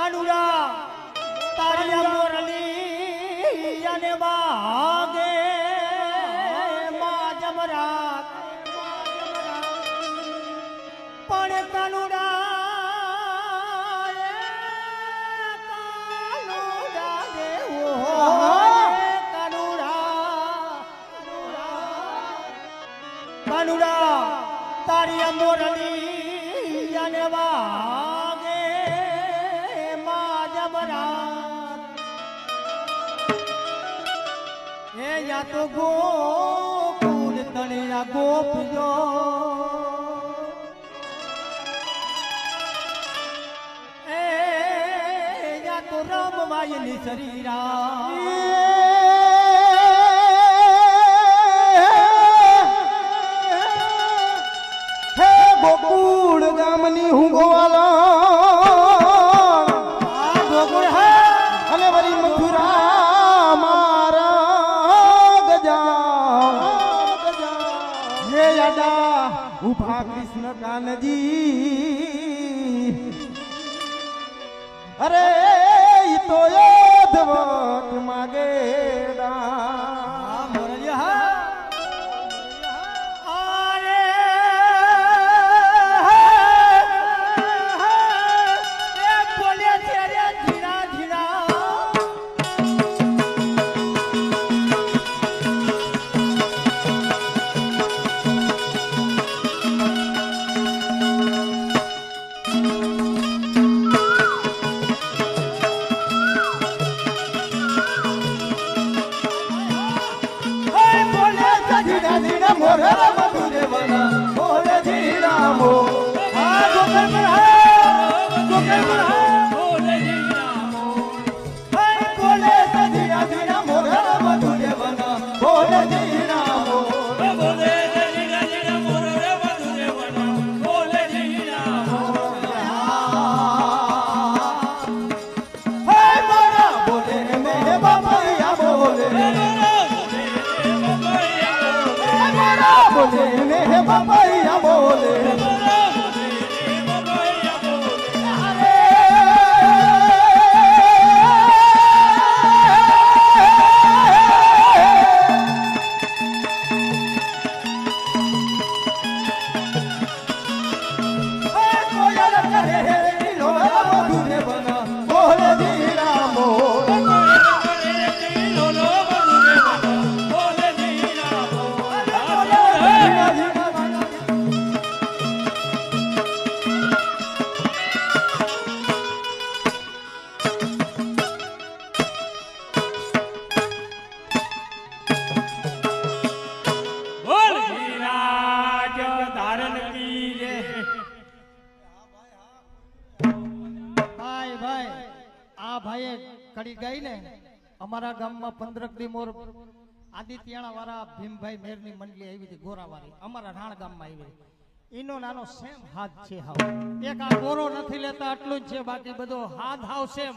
કાનુડા તારી મોરલી અને વાગે માં જમરાત પણ કાનુડા કાનુડા તારી મોરલી અને વાગે માં જમરાત એ યા તો ગોકુળ તણિયા ગોપજો એ યા તો રમવાયની શરીરા ગોકુળ ગામની હું ગોવાલા ગોકુળ હે અને વરી મથુરા મારા ગજા હે યાદા ઉભા કૃષ્ણ કાનજી અરે ઈ તો યદવત માગે કડી ગઈ ને અમારા ગામમાં 15 દી મોર આદિત્યાણા વાળા ભીમભાઈ મેરની મંડળી આવી હતી ગોરાવાળી અમારા રાણ ગામમાં આવી ઈનો નાનો સેમ હાથ છે હાવ એક આ ગોરો નથી લેતા આટલું જ છે બાકી બધો હાથ હાવ સેમ